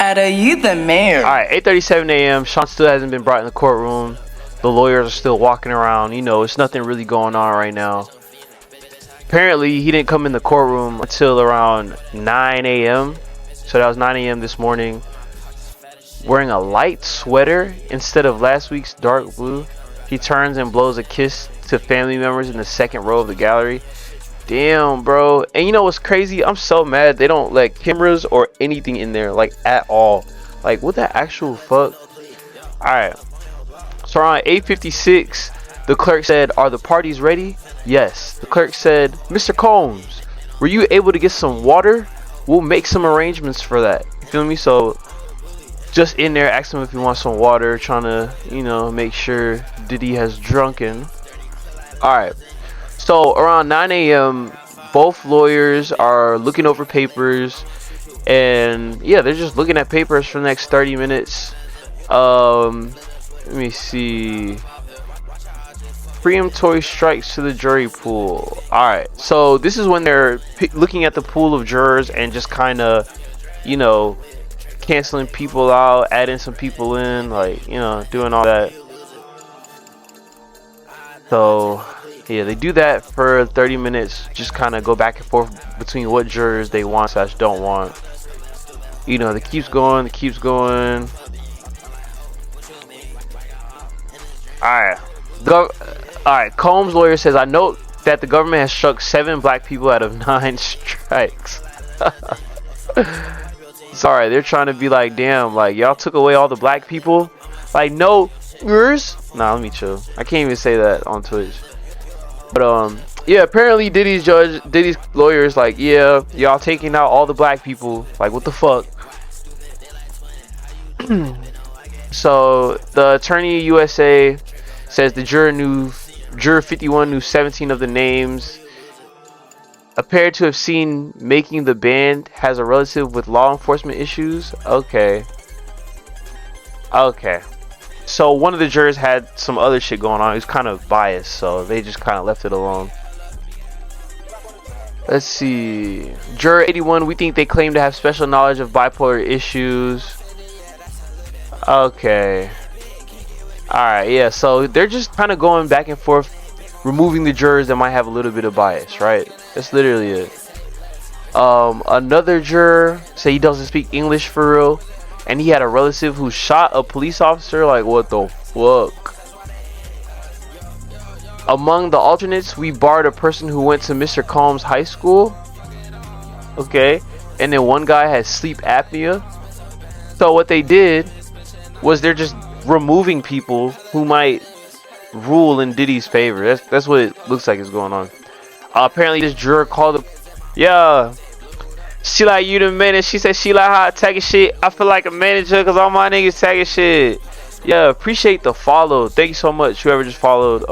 Shadow, you the mayor. Alright, 8:37 a.m. Sean still hasn't been brought in the courtroom. The lawyers are still walking around. You know, it's nothing really going on right now. Apparently, he didn't come in the courtroom until around 9 a.m. So that was 9 a.m. this morning. Wearing a light sweater instead of last week's dark blue. He turns and blows a kiss to family members in the second row of the gallery. Damn, bro. And you know what's crazy? I'm so mad they don't let cameras or anything in there, like, at all. Like, what the actual fuck? Alright. So around 8:56, the clerk said, "Are the parties ready?" Yes. The clerk said, "Mr. Combs, were you able to get some water? We'll make some arrangements for that." You feel me? So just in there, ask him if he wants some water, trying to, you know, make sure Diddy has drunken. Alright. So around 9 a.m., both lawyers are looking over papers, and yeah, they're just looking at papers for the next 30 minutes. Let me see. Preemptory strikes to the jury pool. Alright, so this is when they're looking at the pool of jurors and just kind of, you know, canceling people out, adding some people in, like, you know, doing all that. So yeah, they do that for 30 minutes, just kind of go back and forth between what jurors they want / don't want. You know, it keeps going, it keeps going. Alright. Alright, Combs' lawyer says, "I note that the government has struck 7 black people out of 9 strikes." Sorry, they're trying to be like, damn, like, y'all took away all the black people? Like, no, yours? Nah, let me chill. I can't even say that on Twitch. But, yeah, apparently Diddy's lawyer is like, yeah, y'all taking out all the black people. Like, what the fuck? So, the attorney USA says the juror 51 knew 17 of the names. Appeared to have seen making the band, has a relative with law enforcement issues. Okay. Okay. So one of the jurors had some other shit going on. He was kind of biased, so they just kind of left it alone. Let's see. Juror 81, we think they claim to have special knowledge of bipolar issues. Okay. Alright, yeah, so they're just kind of going back and forth, removing the jurors that might have a little bit of bias, right? That's literally it. Another juror said he doesn't speak English for real, and he had a relative who shot a police officer. Like, what the fuck? Among the alternates, we barred a person who went to Mr. Combs High School. Okay. And then one guy had sleep apnea. So what they did was they're just removing people who might rule in Diddy's favor. That's what it looks like is going on. Apparently this juror called the... Yeah. She like, you the manager. She said she like how I tagging shit. I feel like a manager because all my niggas tagging shit. Yeah, appreciate the follow. Thank you so much, whoever just followed.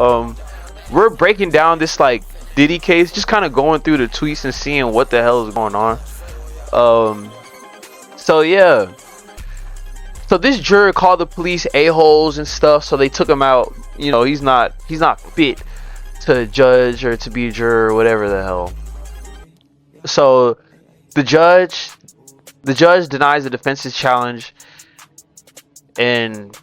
We're breaking down this like Diddy case, just kind of going through the tweets and seeing what the hell is going on. So yeah. So this juror called the police a-holes and stuff, so they took him out. You know, he's not fit to judge or to be a juror or whatever the hell. So the judge denies the defense's challenge, and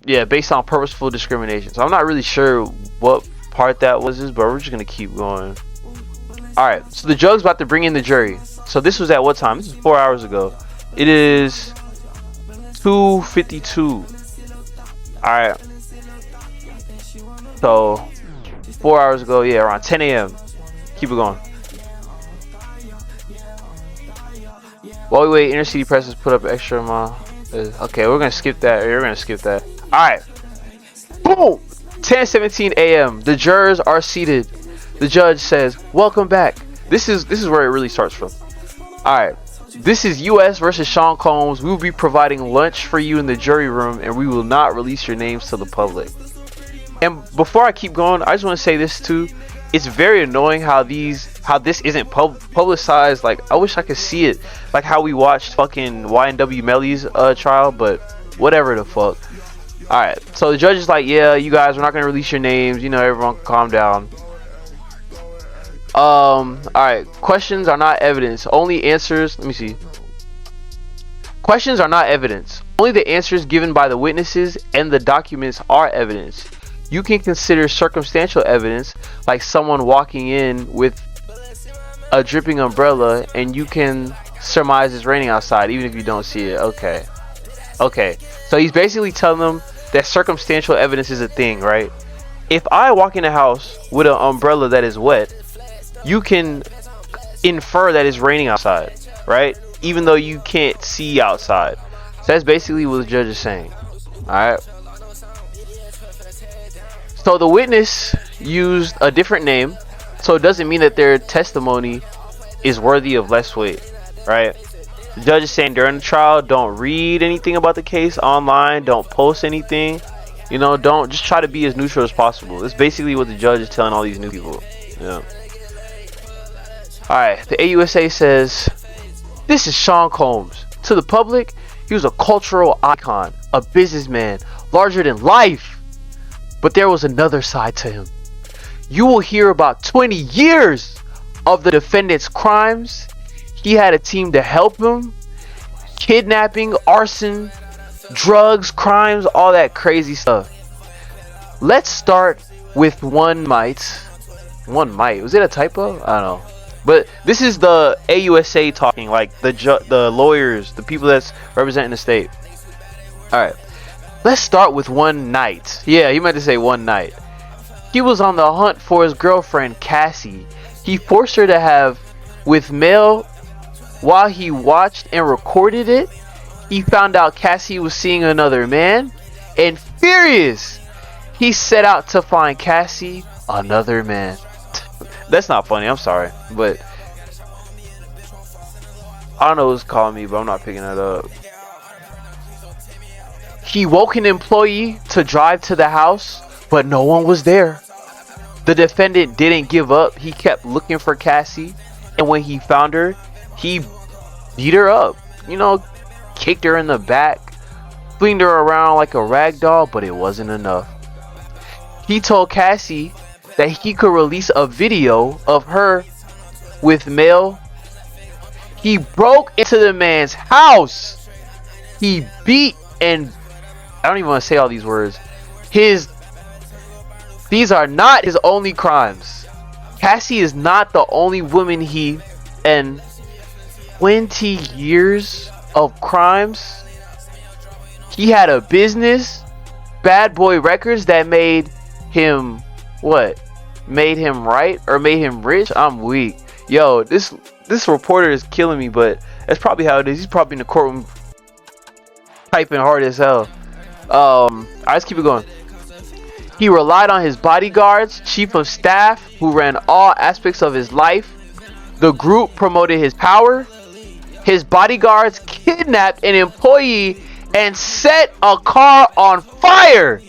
yeah, based on purposeful discrimination. So I'm not really sure what part that was, but we're just gonna keep going. Alright, so the judge's about to bring in the jury. So this was at what time? This is 4 hours ago. It is 2:52. Alright. So 4 hours ago, yeah, around 10 a.m. Keep it going. While we wait, Inner City Press has put up extra mile. Okay, we're gonna skip that. We're gonna skip that. Alright. Boom! 10:17 a.m. The jurors are seated. The judge says, "Welcome back." This is where it really starts from. Alright. This is US versus Sean Combs. We will be providing lunch for you in the jury room, and we will not release your names to the public. And before I keep going, I just want to say this too. It's very annoying how this isn't publicized. Like, I wish I could see it, like how we watched fucking YNW Melly's trial, but whatever the fuck. Alright, so the judge is like, yeah, you guys, we're not gonna release your names, you know, everyone calm down. Alright, questions are not evidence, only answers. Let me see. Questions are not evidence. Only the answers given by the witnesses and the documents are evidence. You can consider circumstantial evidence, like someone walking in with a dripping umbrella, and you can surmise it's raining outside even if you don't see it. Okay, so he's basically telling them that circumstantial evidence is a thing, right? If I walk in a house with an umbrella that is wet, you can infer that it's raining outside, right? Even though you can't see outside. So that's basically what the judge is saying. Alright. So the witness used a different name, so it doesn't mean that their testimony is worthy of less weight, right? The judge is saying during the trial, don't read anything about the case online, don't post anything, you know, don't, just try to be as neutral as possible. That's basically what the judge is telling all these new people. Yeah. Alright, the AUSA says, this is Sean Combs. To the public, he was a cultural icon, a businessman, larger than life. But there was another side to him. You will hear about 20 years of the defendant's crimes. He had a team to help him. Kidnapping, arson, drugs, crimes, all that crazy stuff. Let's start with one might. Was it a typo? I don't know. But this is the AUSA talking, like the lawyers, the people that's representing the state. Alright. Let's start with one night. Yeah, he meant to say one night. He was on the hunt for his girlfriend, Cassie. He forced her to have with male. While he watched and recorded it, he found out Cassie was seeing another man. And furious, he set out to find Cassie another man. That's not funny, I'm sorry. But I don't know who's calling me, but I'm not picking it up. He woke an employee to drive to the house, but no one was there. The defendant didn't give up. He kept looking for Cassie, and when he found her, he beat her up. You know, kicked her in the back, flinged her around like a rag doll, but it wasn't enough. He told Cassie that he could release a video of her with male. He broke into the man's house. He beat and I don't even want to say all these words. These are not his only crimes. Cassie is not the only woman he and 20 years of crimes. He had a business, Bad Boy Records, that made him what? Made him right or made him rich? I'm weak. Yo, this reporter is killing me, but that's probably how it is. He's probably in the courtroom typing hard as hell. Alright, let's keep it going. He relied on his bodyguards, chief of staff, who ran all aspects of his life. The group promoted his power. His bodyguards kidnapped an employee and set a car on fire.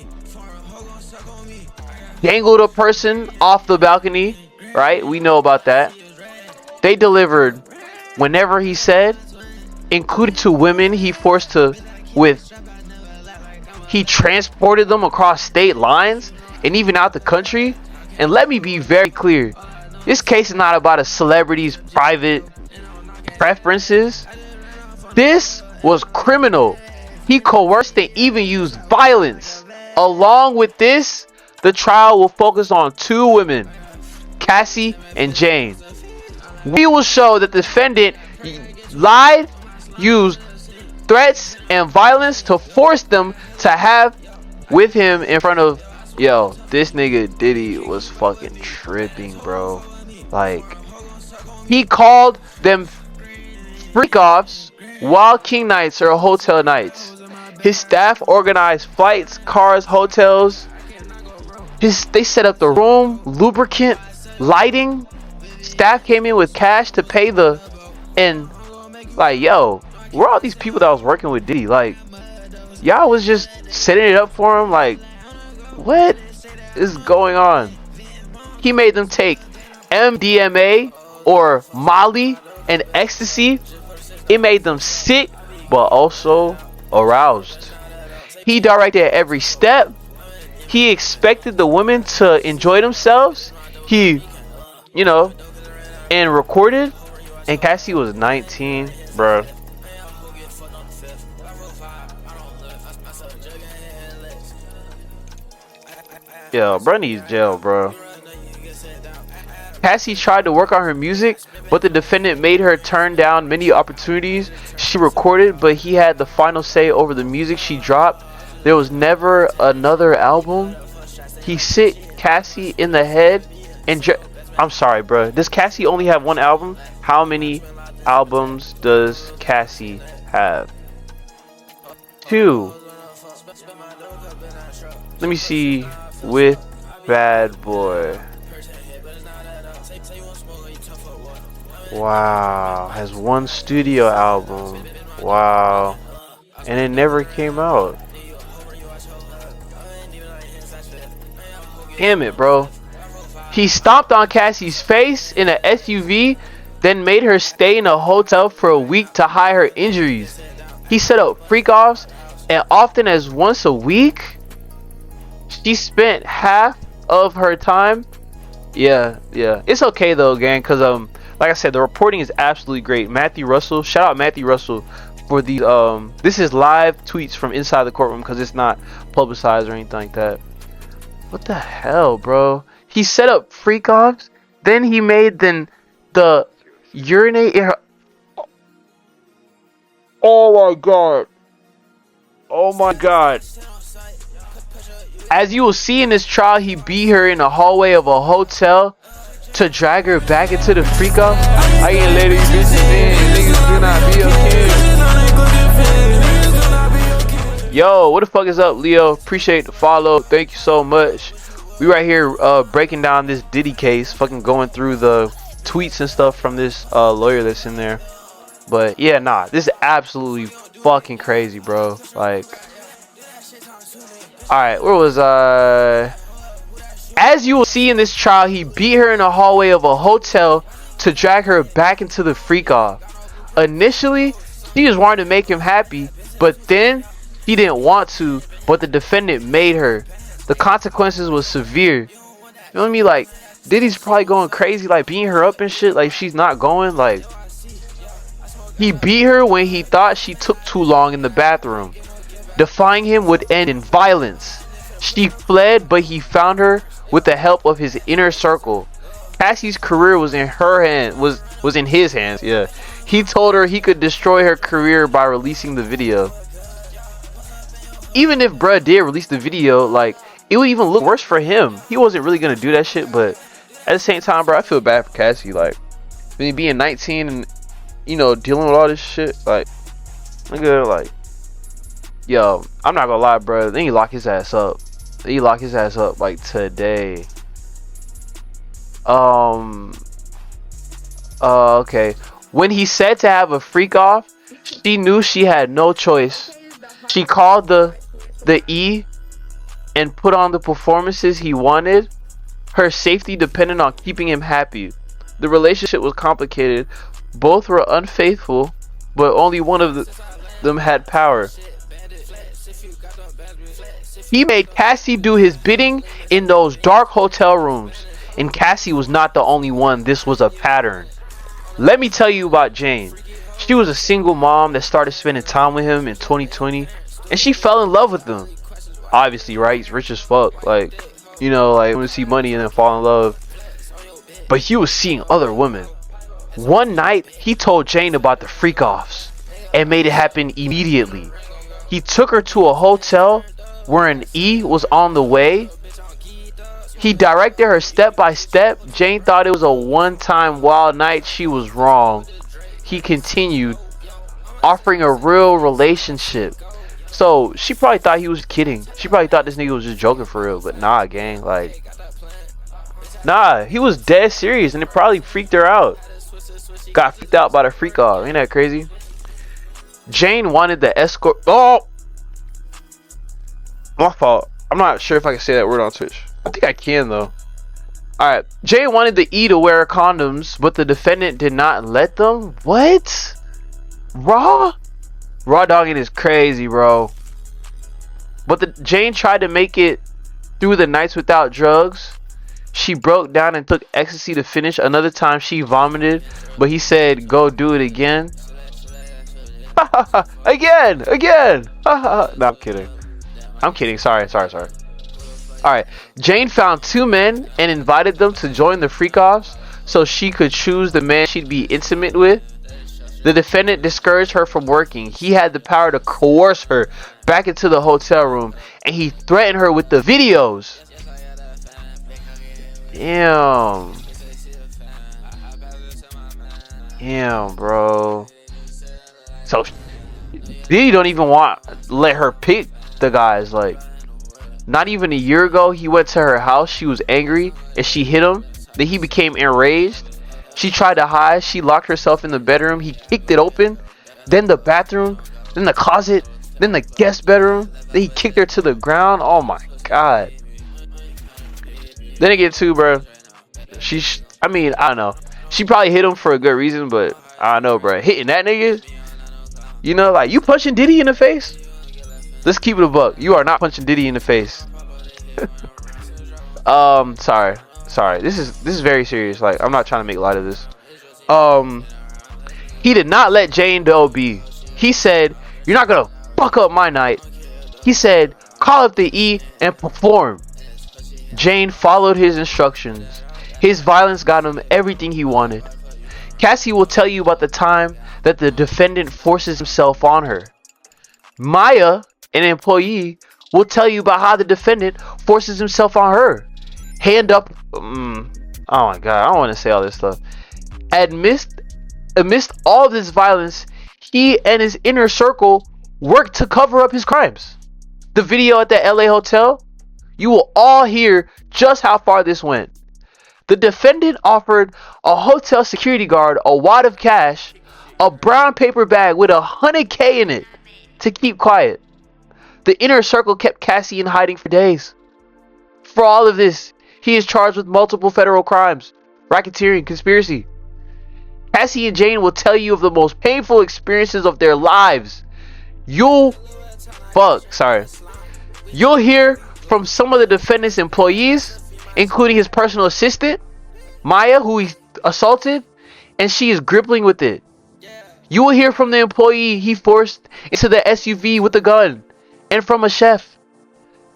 Dangled a person off the balcony, right? We know about that. They delivered whenever he said, including to women he forced to he transported them across state lines and even out the country. And let me be very clear, this case is not about a celebrity's private preferences. This was criminal. He coerced and even used violence. Along with this, the trial will focus on two women, Cassie and Jane. We will show that the defendant lied, used threats and violence to force them to have with him in front of, yo, this nigga Diddy was fucking tripping, bro. Like, he called them freak offs, wild king nights, or hotel nights. His staff organized flights, cars, hotels. They set up the room, lubricant, lighting. Staff came in with cash to pay and like, yo, where are all these people that was working with Diddy? Like, y'all was just setting it up for him. Like, what is going on? He made them take MDMA or Molly and ecstasy. It made them sick, but also aroused. He directed every step. He expected the women to enjoy themselves. He, you know, and recorded. And Cassie was 19, bro. Yo, bro needs jail, bro. Cassie tried to work on her music, but the defendant made her turn down many opportunities she recorded, but he had the final say over the music she dropped. There was never another album. He hit Cassie in the head and I'm sorry, bro. Does Cassie only have one album? How many albums does Cassie have? 2. Let me see. With Bad Boy. Wow. Has 1 studio album. Wow. And it never came out. Damn it, bro. He stomped on Cassie's face in an SUV, then made her stay in a hotel for a week to hide her injuries. He set up freak-offs, and often as once a week, she spent half of her time. Yeah. It's okay though, gang, because like I said, the reporting is absolutely great. Matthew Russell, shout out Matthew Russell for these. This is live tweets from inside the courtroom because it's not publicized or anything like that. What the hell, bro? He set up freak-offs, then he made the urinate in her. Oh my god. As you will see in this trial, he beat her in the hallway of a hotel to drag her back into the freak-off. I ain't let these bitches in. Niggas do not be okay. Yo, what the fuck is up, Leo? Appreciate the follow. Thank you so much. We right here breaking down this Diddy case, fucking going through the tweets and stuff from this lawyer that's in there. But yeah, nah, this is absolutely fucking crazy, bro. Like, alright, where was I? As you will see in this trial, he beat her in the hallway of a hotel to drag her back into the freak-off. Initially, she just wanted to make him happy, but then he didn't want to, but the defendant made her. The consequences was severe. You know what I mean? Like, Diddy's probably going crazy, like beating her up and shit, like she's not going. Like, he beat her when he thought she took too long in the bathroom. Defying him would end in violence. She fled, but he found her with the help of his inner circle. Cassie's career was in her hand, was in his hands. Yeah, he told her he could destroy her career by releasing the video. Even if bruh did release the video, like, it would even look worse for him. He wasn't really gonna do that shit, but at the same time, bro, I feel bad for Cassie. Like, being 19 and, you know, dealing with all this shit, like, nigga, like, yo, I'm not gonna lie, bro. Then he lock his ass up. He lock his ass up like today. Okay. When he said to have a freak off, she knew she had no choice. She called the E and put on the performances he wanted. Her safety depended on keeping him happy. The relationship was complicated. Both were unfaithful, but only one of them had power. He made Cassie do his bidding in those dark hotel rooms. And Cassie was not the only one. This was a pattern. Let me tell you about Jane. She was a single mom that started spending time with him in 2020. And she fell in love with him. Obviously, right? He's rich as fuck. Like, you know, like, when you see money and then fall in love. But he was seeing other women. One night, he told Jane about the freak-offs. And made it happen immediately. He took her to a hotel where an E was on the way. He directed her step by step. Jane thought it was a one-time wild night. She was wrong. He continued, offering a real relationship. So she probably thought he was kidding. She probably thought this nigga was just joking for real. But nah, gang, like, nah, he was dead serious, and it probably freaked her out. Got freaked out by the freak off. Ain't that crazy? Jane wanted the escort. Oh, my fault. I'm not sure if I can say that word on Twitch. I think I can though. Alright. Jane wanted the E to wear condoms, but the defendant did not let them? What? Raw dogging is crazy, bro. But Jane tried to make it through the nights without drugs. She broke down and took ecstasy to finish. Another time she vomited, but he said, go do it again. Again, again. No, I'm kidding. I'm kidding. Sorry. Alright. Jane found two men and invited them to join the freak-offs so she could choose the man she'd be intimate with. The defendant discouraged her from working. He had the power to coerce her back into the hotel room, and he threatened her with the videos. Damn. Damn, bro. So Diddy don't even let her pick the guys. Like, not even a year ago, he went to her house. She was angry and she hit him. Then he became enraged. She tried to hide. She locked herself in the bedroom. He kicked it open. Then the bathroom. Then the closet. Then the guest bedroom. Then he kicked her to the ground. Oh my god. Then again too, bro. I don't know. She probably hit him for a good reason, but I don't know, bro. Hitting that nigga, you know, like, you punching Diddy in the face? Let's keep it a buck. You are not punching Diddy in the face. Sorry. This is very serious. Like, I'm not trying to make light of this. He did not let Jane Doe be. He said, "You're not gonna fuck up my night." He said, "Call up the E and perform." Jane followed his instructions. His violence got him everything he wanted. Cassie will tell you about the time that the defendant forces himself on her. Maya, an employee, will tell you about how the defendant forces himself on her. Hand up. Oh my god, I don't want to say all this stuff. Amidst all this violence, he and his inner circle worked to cover up his crimes. The video at the LA hotel, you will all hear just how far this went. The defendant offered a hotel security guard a wad of cash, a brown paper bag with $100K in it, to keep quiet. The inner circle kept Cassie in hiding for days. For all of this, he is charged with multiple federal crimes, racketeering, conspiracy. Cassie and Jane will tell you of the most painful experiences of their lives. You'll hear from some of the defendant's employees, including his personal assistant, Maya, who he assaulted, and she is grappling with it. You will hear from the employee he forced into the SUV with a gun, and from a chef.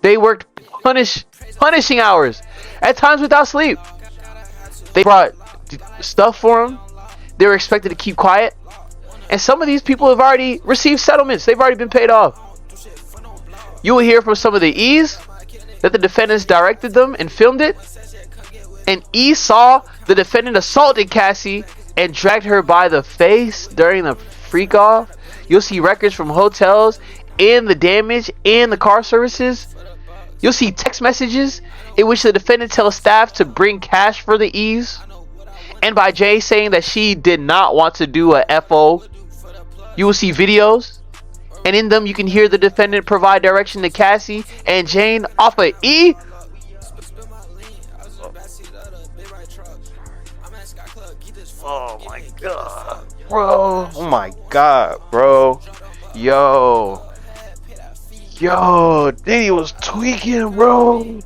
They worked punishing hours, at times without sleep. They brought stuff for him. They were expected to keep quiet. And some of these people have already received settlements. They've already been paid off. You will hear from some of the E's that the defendants directed them and filmed it. And E saw the defendant assaulted Cassie and dragged her by the face during the freak off. You'll see records from hotels and the damage and the car services. You'll see text messages in which the defendant tells staff to bring cash for the E's. And by Jay saying that she did not want to do a FO. You will see videos, and in them you can hear the defendant provide direction to Cassie and Jane off of E. Oh my god, bro. Oh my god, bro. Yo, Diddy was tweaking, bro.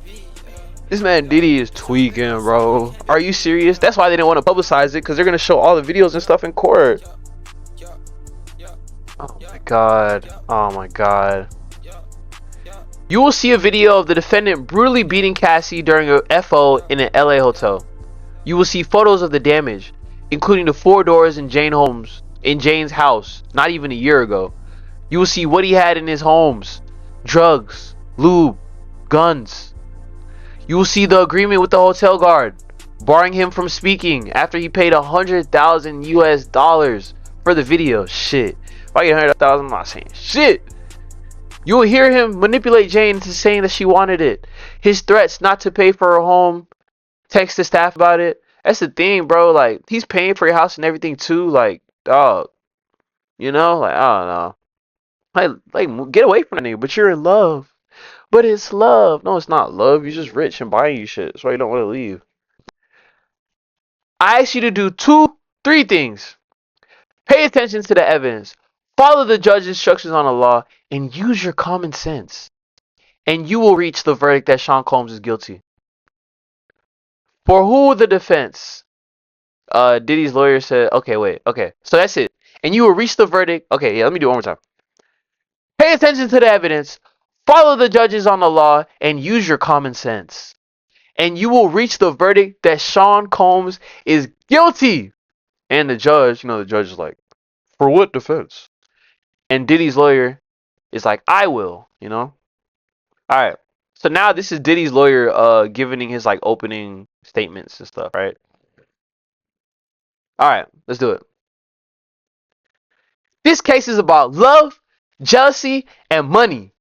This man Diddy is tweaking, bro. Are you serious? That's why they didn't want to publicize it, because they're going to show all the videos and stuff in court. Oh my god. You will see a video of the defendant brutally beating Cassie during a FO in an LA hotel. You will see photos of the damage, including the 4 doors in Jane's house, not even a year ago. You will see what he had in his homes: drugs, lube, guns. You will see the agreement with the hotel guard, barring him from speaking after he paid $100,000 for the video. Shit. If I get $100,000, I'm not saying shit. You will hear him manipulate Jane into saying that she wanted it. His threats not to pay for her home, text the staff about it. That's the thing, bro. Like, he's paying for your house and everything too. Like, dog. You know? Like, I don't know. Like, get away from that nigga. But you're in love. But it's love. No, it's not love. You're just rich and buying you shit. That's why you don't want to leave. I ask you to do 3 things. Pay attention to the evidence. Follow the judge's instructions on the law. And use your common sense. And you will reach the verdict that Sean Combs is guilty. For who the defense? Diddy's lawyer said, okay, wait, okay, so that's it. And you will reach the verdict. Okay, yeah, let me do it one more time. Pay attention to the evidence, follow the judges on the law, and use your common sense. And you will reach the verdict that Sean Combs is guilty. And the judge, the judge is like, for what defense? And Diddy's lawyer is like, I will. All right. So now this is Diddy's lawyer giving his like opening statements and stuff, right? All right, let's do it. This case is about love, jealousy, and money.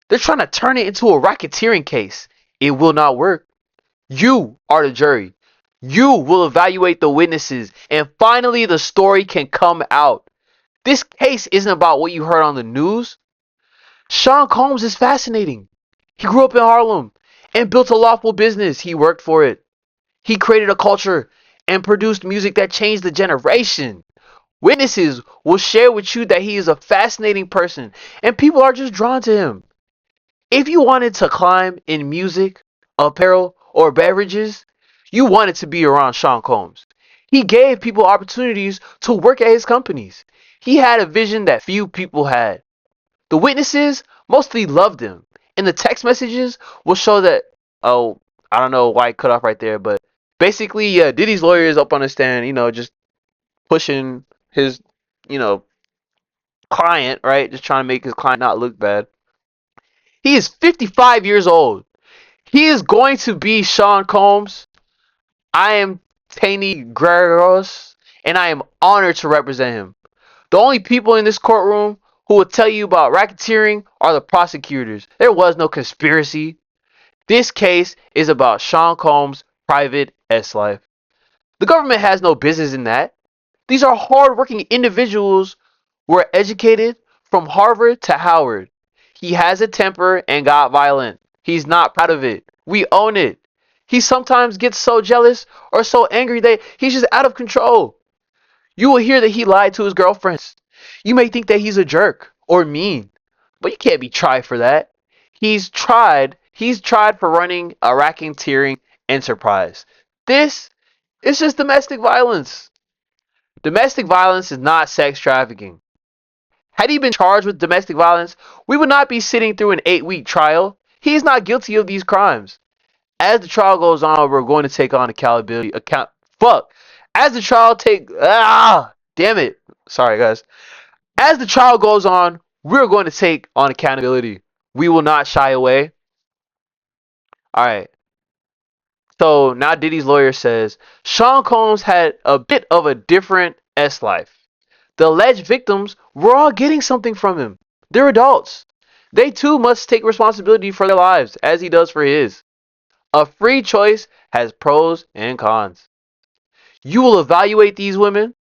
They're trying to turn it into a racketeering case. It will not work. You are the jury. You will evaluate the witnesses, and finally the story can come out. This case isn't about what you heard on the news. Sean Combs is fascinating. He grew up in Harlem and built a lawful business. He worked for it. He created a culture and produced music that changed the generation. Witnesses will share with you that he is a fascinating person and people are just drawn to him. If you wanted to climb in music, apparel, or beverages, you wanted to be around Sean Combs. He gave people opportunities to work at his companies. He had a vision that few people had. The witnesses mostly loved him, and the text messages will show that. Oh, I don't know why it cut off right there, but basically, yeah, Diddy's lawyer is up on the stand, just pushing his, you know, client, right? Just trying to make his client not look bad. He is 55 years old. He is going to be Sean Combs. I am Taney Gregoros, and I am honored to represent him. The only people in this courtroom who will tell you about racketeering are the prosecutors. There was no conspiracy. This case is about Sean Combs' private S life. The government has no business in that. These are hardworking individuals who were educated from Harvard to Howard. He has a temper and got violent. He's not proud of it. We own it. He sometimes gets so jealous or so angry that he's just out of control. You will hear that he lied to his girlfriends. You may think that he's a jerk or mean, but you can't be tried for that. He's tried for running a racketeering enterprise. This is just domestic violence. Domestic violence is not sex trafficking. Had he been charged with domestic violence, we would not be sitting through an 8-week trial. He is not guilty of these crimes. As the trial goes on, we're going to take on accountability. As the trial damn it. Sorry, guys. As the trial goes on, we're going to take on accountability. We will not shy away. All right. So now Diddy's lawyer says Sean Combs had a bit of a different S life. The alleged victims were all getting something from him. They're adults. They too must take responsibility for their lives, as he does for his. A free choice has pros and cons. You will evaluate these women.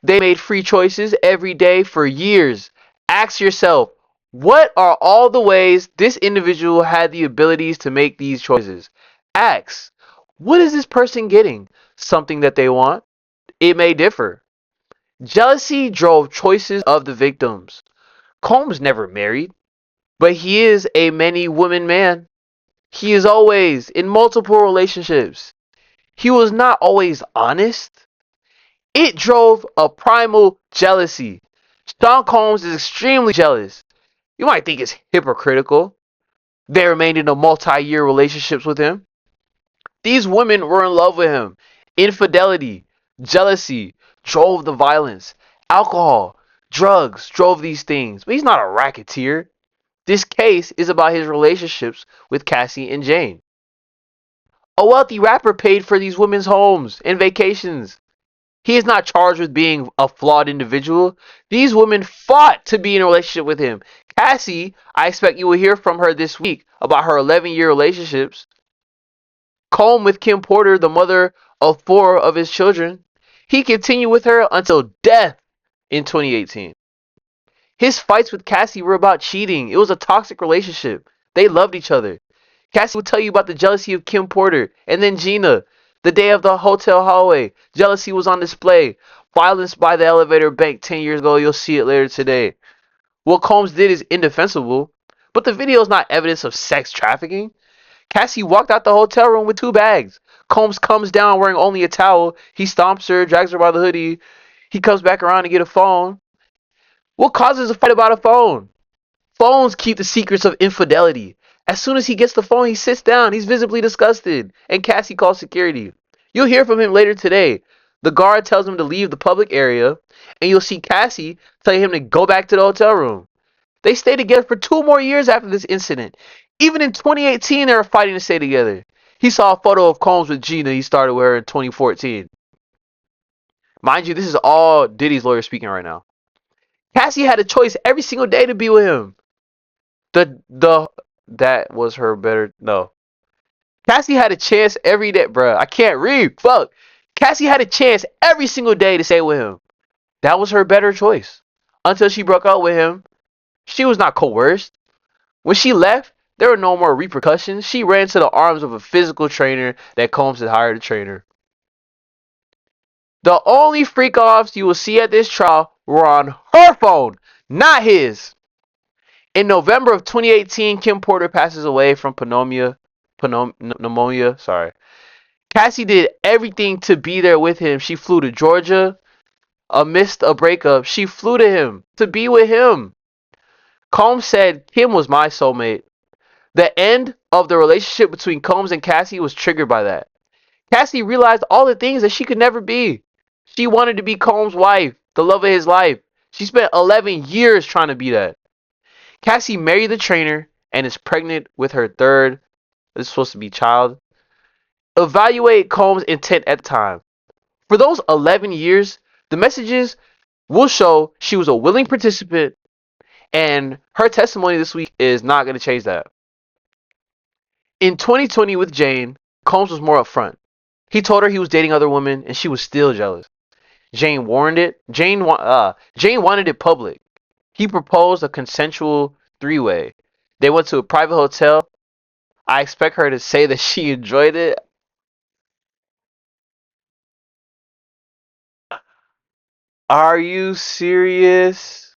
They made free choices every day for years. Ask yourself, what are all the ways this individual had the abilities to make these choices? Ask, what is this person getting? Something that they want? It may differ. Jealousy drove choices of the victims. Combs never married, but he is a many woman man. He is always in multiple relationships. He was not always honest. It drove a primal jealousy. Sean Combs is extremely jealous. You might think it's hypocritical. They remained in a multi-year relationships with him. These women were in love with him. Infidelity, jealousy drove the violence. Alcohol, drugs drove these things. But he's not a racketeer. This case is about his relationships with Cassie and Jane. A wealthy rapper paid for these women's homes and vacations. He is not charged with being a flawed individual. These women fought to be in a relationship with him. Cassie, I expect you will hear from her this week about her 11-year relationships. Comb with Kim Porter, the mother of 4 of his children. He continued with her until death in 2018. His fights with Cassie were about cheating. It was a toxic relationship. They loved each other. Cassie would tell you about the jealousy of Kim Porter and then Gina. The day of the hotel hallway, jealousy was on display. Violence by the elevator bank 10 years ago, you'll see it later today. What Combs did is indefensible, but the video is not evidence of sex trafficking. Cassie walked out the hotel room with 2 bags. Combs comes down wearing only a towel. He stomps her, drags her by the hoodie. He comes back around to get a phone. What causes a fight about a phone? Phones keep the secrets of infidelity. As soon as he gets the phone, he sits down. He's visibly disgusted. And Cassie calls security. You'll hear from him later today. The guard tells him to leave the public area, and you'll see Cassie tell him to go back to the hotel room. They stayed together for 2 more years after this incident. Even in 2018, they were fighting to stay together. He saw a photo of Combs with Gina he started with her in 2014. Mind you, this is all Diddy's lawyer speaking right now. Cassie had a choice every single day to be with him. That was her better no. Cassie had a chance every day, bruh. I can't read. Fuck. Cassie had a chance every single day to stay with him. That was her better choice. Until she broke up with him. She was not coerced. When she left, there were no more repercussions. She ran to the arms of a physical trainer that Combs had hired to train her. The only freak-offs you will see at this trial were on her phone, not his. In November of 2018, Kim Porter passes away from pneumonia. Sorry. Cassie did everything to be there with him. She flew to Georgia amidst a breakup. She flew to him to be with him. Combs said Kim was my soulmate. The end of the relationship between Combs and Cassie was triggered by that. Cassie realized all the things that she could never be. She wanted to be Combs' wife, the love of his life. She spent 11 years trying to be that. Cassie married the trainer and is pregnant with her third, this is supposed to be child. Evaluate Combs' intent at the time. For those 11 years, the messages will show she was a willing participant, and her testimony this week is not going to change that. In 2020 with Jane, Combs was more upfront. He told her he was dating other women, and she was still jealous. Jane warned it. Jane wanted it public. He proposed a consensual three-way. They went to a private hotel. I expect her to say that she enjoyed it. Are you serious?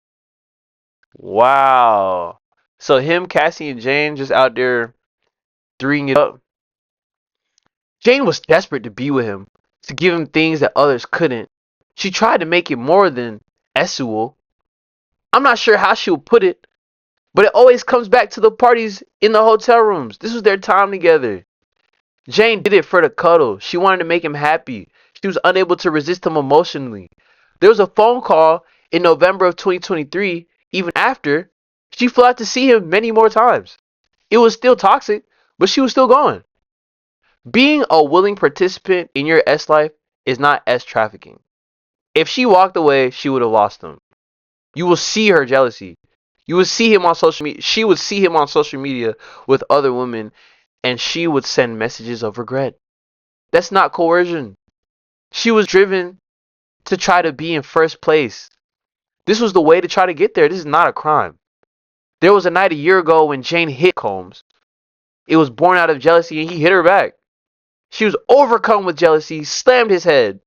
Wow. So him, Cassie, and Jane just out there threeing it up. Jane was desperate to be with him, to give him things that others couldn't. She tried to make it more than sexual. I'm not sure how she'll put it, but it always comes back to the parties in the hotel rooms. This was their time together. Jane did it for the cuddle. She wanted to make him happy. She was unable to resist him emotionally. There was a phone call in November of 2023, even after she flew out to see him many more times. It was still toxic, but she was still going. Being a willing participant in your S life is not S trafficking. If she walked away, she would have lost him. You will see her jealousy. You would see him on social media. She would see him on social media with other women, and she would send messages of regret. That's not coercion. She was driven to try to be in first place. This was the way to try to get there. This is not a crime. There was a night a year ago when Jane hit Combs. It was born out of jealousy, and he hit her back. She was overcome with jealousy, slammed his head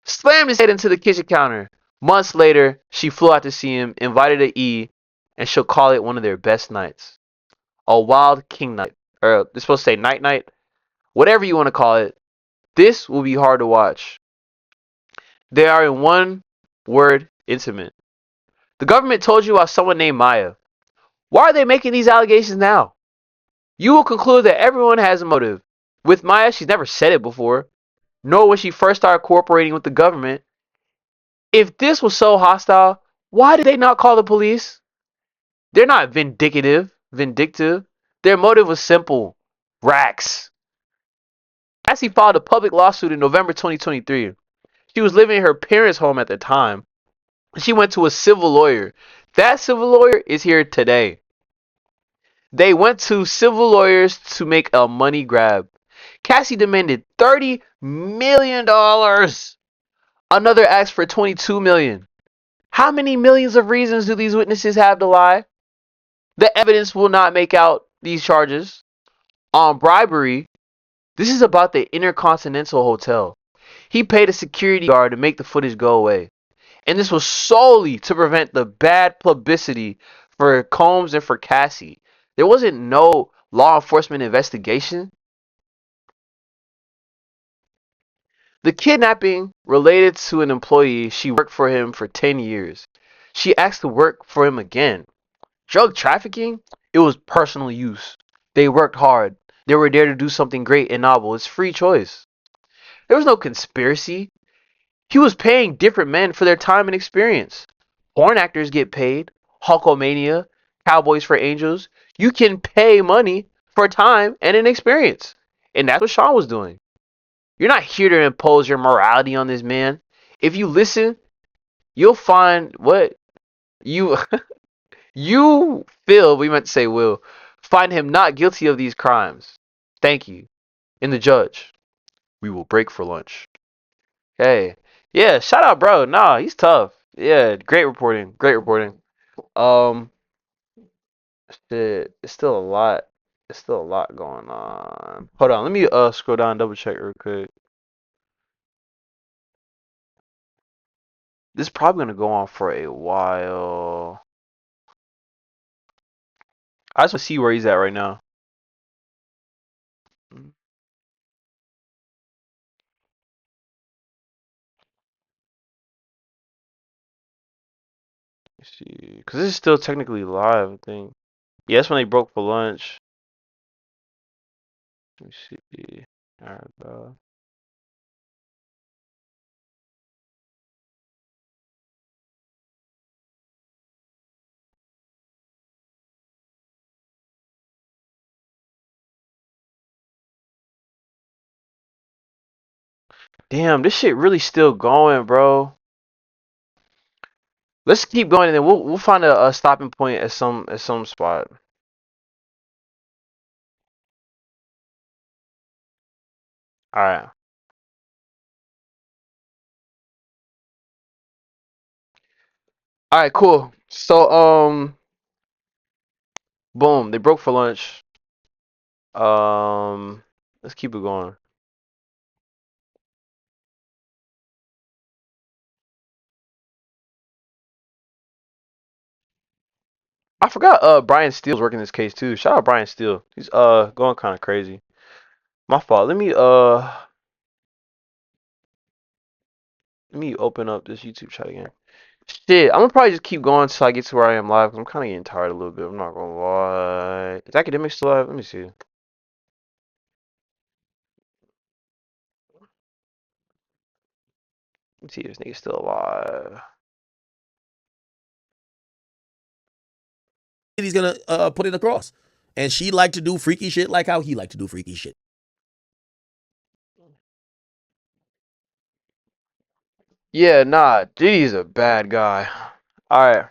into the kitchen counter. Months later, she flew out to see him, invited to E, and she'll call it one of their best nights. A wild king night. Or they're supposed to say night night. Whatever you want to call it. This will be hard to watch. They are in one word intimate. The government told you about someone named Maya. Why are they making these allegations now? You will conclude that everyone has a motive. With Maya, she's never said it before, nor when she first started cooperating with the government. If this was so hostile, why did they not call the police? They're not vindictive. Their motive was simple. Racks. Cassie filed a public lawsuit in November 2023. She was living in her parents' home at the time. She went to a civil lawyer. That civil lawyer is here today. They went to civil lawyers to make a money grab. Cassie demanded $30 million. Another asked for $22 million. How many millions of reasons do these witnesses have to lie? The evidence will not make out these charges. On bribery, this is about the Intercontinental Hotel. He paid a security guard to make the footage go away. And this was solely to prevent the bad publicity for Combs and for Cassie. There wasn't no law enforcement investigation. The kidnapping related to an employee. She worked for him for 10 years. She asked to work for him again. Drug trafficking? It was personal use. They worked hard. They were there to do something great and novel. It's free choice. There was no conspiracy. He was paying different men for their time and experience. Porn actors get paid. Hulkamania, Cowboys for Angels. You can pay money for time and an experience. And that's what Sean was doing. You're not here to impose your morality on this man. If you listen, you'll find what you you feel, we meant to say will, find him not guilty of these crimes. Thank you. And the judge, we will break for lunch. Hey. Yeah, shout out bro. Nah, he's tough. Yeah, great reporting. Great reporting. Um shit, it's still a lot. It's still a lot going on. Hold on, let me scroll down and double check real quick. This is probably gonna go on for a while. I just want to see where he's at right now. Let's see, because this is still technically live, I think. Yeah, that's when they broke for lunch. Let me see. Alright, bro. Damn, this shit really still going, bro. Let's keep going, and then we'll find a stopping point at some spot. All right, all right, cool. So boom, they broke for lunch. Let's keep it going. I forgot Brian Steele's working this case too. Shout out Brian Steele. He's going kind of crazy. My fault. Let me open up this YouTube chat again. Shit, I'm gonna probably just keep going until I get to where I am live, because I'm kind of getting tired a little bit. I'm not gonna lie. Is academic still live? Let me see. Let's see if this nigga's still alive. He's gonna put it across. And she liked to do freaky shit like how he liked to do freaky shit. Yeah, nah, Diddy's a bad guy. Alright.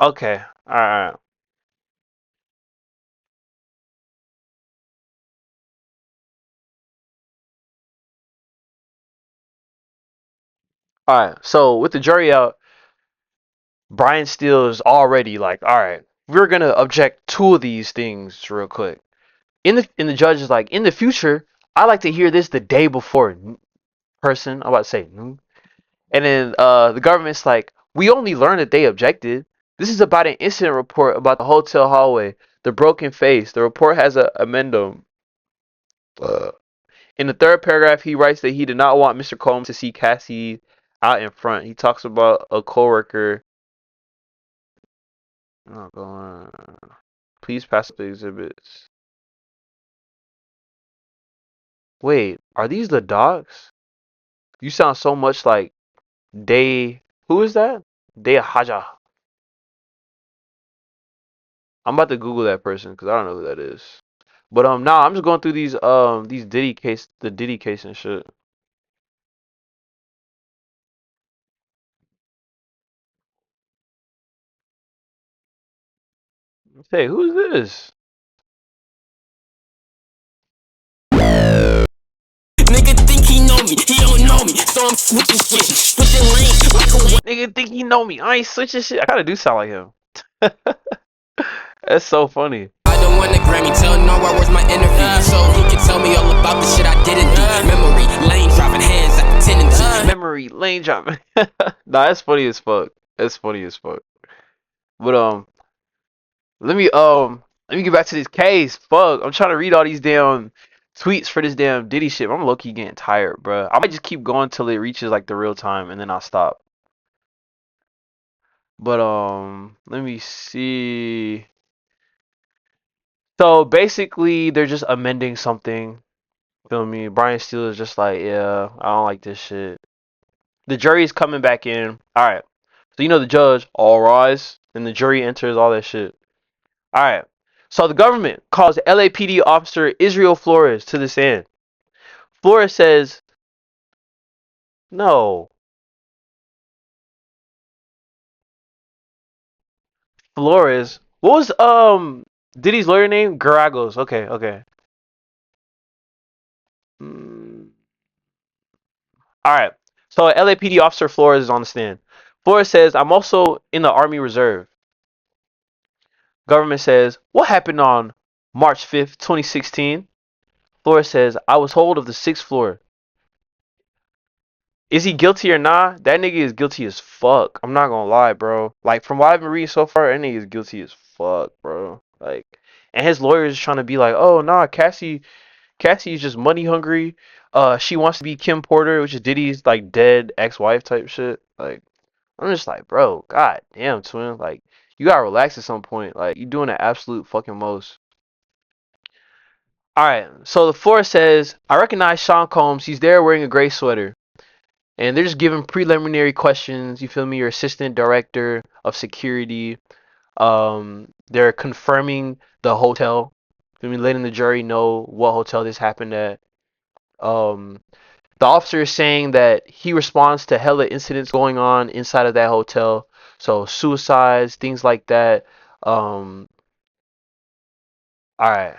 Okay. Alright. Alright. So with the jury out, Brian Steele is already like, alright, we're gonna object two of these things real quick. In the judge is like, in the future, I like to hear this the day before person. I'm about to say noon. And then the government's like, we only learned that they objected. This is about an incident report about the hotel hallway, the broken face. The report has a amendum. In the third paragraph, he writes that he did not want Mr. Combs to see Cassie out in front. He talks about a coworker. Oh, go on. Please pass up the exhibits. Wait, are these the docs? You sound so much like Day. Who is that? Day Haja. I'm about to Google that person because I don't know who that is. But nah, I'm just going through these Diddy case, the Diddy case and shit. Hey, who's this? Nigga think he know me, he don't know me, so I'm switching shit, switching lanes like a Nigga think he know me. I ain't switching shit. I gotta do sound like him. That's so funny. I don't want a Grammy, tell Noah where's my interview, so he can tell me all about the shit I didn't do. Memory lane driving hands like a tendency. Memory lane dropping. Nah, that's funny as fuck. That's funny as fuck. But let me get back to this case. Fuck, I'm trying to read all these damn tweets for this damn Diddy shit. I'm low key getting tired, bro. I might just keep going till it reaches like the real time, and then I'll stop. But let me see. So basically, they're just amending something. Feel me? Brian Steele is just like, yeah, I don't like this shit. The jury's coming back in. All right. So you know the judge, all rise, and the jury enters, all that shit. All right. So the government calls LAPD officer Israel Flores to the stand. Flores says, no. Flores. What was Diddy's lawyer name? Garagos. Okay, okay. Mm. All right. So LAPD officer Flores is on the stand. Flores says, I'm also in the Army Reserve. Government says, what happened on March 5th, 2016? Flores says, I was told of the 6th floor. Is he guilty or not? That nigga is guilty as fuck. I'm not gonna lie, bro. Like, from what I've been reading so far, that nigga is guilty as fuck, bro. Like, and his lawyer is trying to be like, oh, nah, Cassie is just money hungry. She wants to be Kim Porter, which is Diddy's, like, dead ex-wife type shit. Like, I'm just like, bro, god damn, twin. Like, you gotta relax at some point. Like, you doing the absolute fucking most. Alright, so the floor says, I recognize Sean Combs. He's there wearing a gray sweater. And they're just giving preliminary questions. You feel me? Your assistant director of security. They're confirming the hotel. Feel me? Letting the jury know what hotel this happened at. Um, the officer is saying that he responds to hella incidents going on inside of that hotel. So suicides, things like that. All right.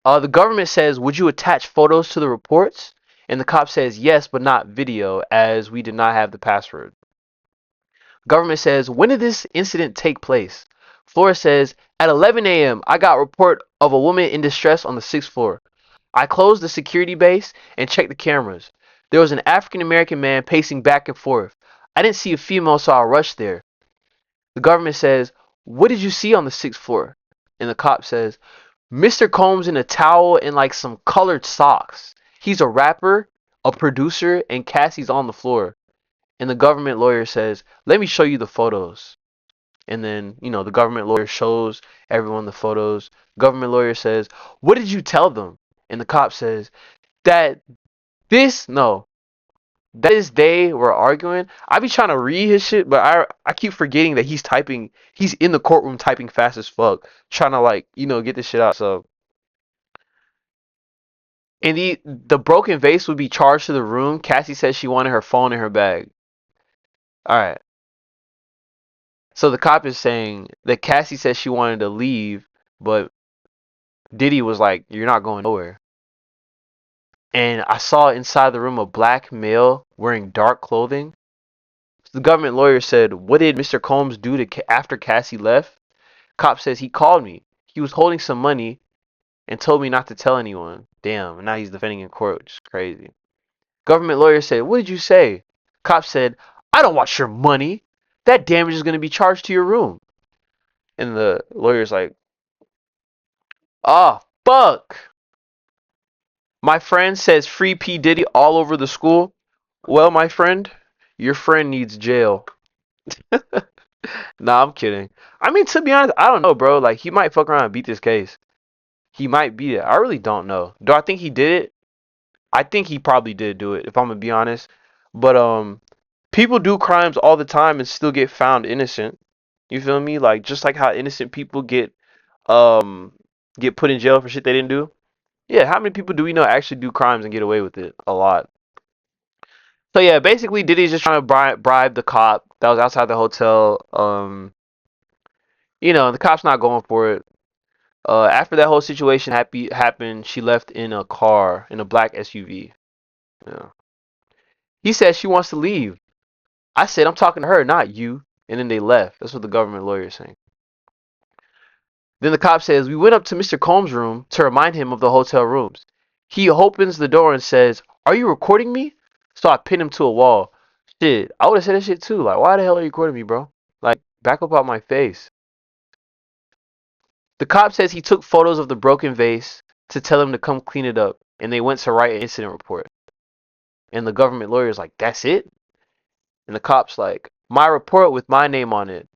The government says, would you attach photos to the reports? And the cop says, yes, but not video, as we did not have the password. Government says, when did this incident take place? Flores says, at 11 a.m., I got a report of a woman in distress on the 6th floor. I closed the security base and checked the cameras. There was an African American man pacing back and forth. I didn't see a female, so I rushed there. The government says, what did you see on the 6th floor? And the cop says, Mr. Combs in a towel and like some colored socks. He's a rapper, a producer, and Cassie's on the floor. And the government lawyer says, let me show you the photos. And then, the government lawyer shows everyone the photos. Government lawyer says, what did you tell them? And the cop says, that no, that is they were arguing. I be trying to read his shit, but I keep forgetting that he's in the courtroom typing fast as fuck, trying to get this shit out. So, and the broken vase would be charged to the room. Cassie says she wanted her phone in her bag. All right. So the cop is saying that Cassie says she wanted to leave, but Diddy was like, "You're not going nowhere." And I saw inside the room a black male wearing dark clothing. So the government lawyer said, "What did Mr. Combs do after Cassie left?" Cop says he called me. He was holding some money and told me not to tell anyone. Damn, and now he's defending in court, which is crazy. Government lawyer said, "What did you say?" Cop said, "I don't want your money. That damage is going to be charged to your room." And the lawyer's like, "Oh, fuck. My friend says free P. Diddy all over the school." Well, my friend, your friend needs jail. Nah, I'm kidding. I mean, to be honest, I don't know, bro. Like, he might fuck around and beat this case. He might beat it. I really don't know. Do I think he did it? I think he probably did do it, if I'm gonna be honest. But people do crimes all the time and still get found innocent. You feel me? Like, just like how innocent people um get put in jail for shit they didn't do. Yeah, how many people do we know actually do crimes and get away with it? A lot. So yeah, basically Diddy's just trying to bribe the cop that was outside the hotel. The cop's not going for it. After that whole situation happened, she left in a car, in a black SUV. Yeah. He said she wants to leave. I said, I'm talking to her, not you. And then they left. That's what the government lawyer is saying. Then the cop says, we went up to Mr. Combs' room to remind him of the hotel rooms. He opens the door and says, are you recording me? So I pinned him to a wall. Shit, I would have said that shit too. Like, why the hell are you recording me, bro? Like, back up out my face. The cop says he took photos of the broken vase to tell him to come clean it up, and they went to write an incident report. And the government lawyer is like, "That's it?" And the cop's like, "My report with my name on it."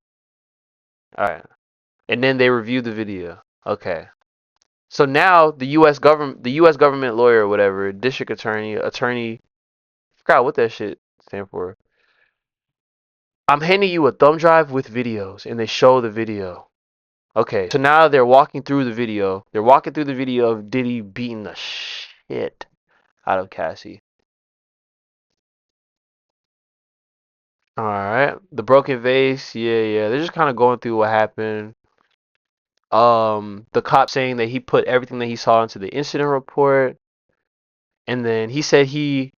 All right. And then they review the video. Okay. So now the U.S. government lawyer or whatever, district attorney, forgot what that shit stand for. I'm handing you a thumb drive with videos, and they show the video. Okay, so now they're walking through the video. They're walking through the video of Diddy beating the shit out of Cassie. All right, the broken vase. Yeah. They're just kind of going through what happened. The cop saying that he put everything that he saw into the incident report, and then he said he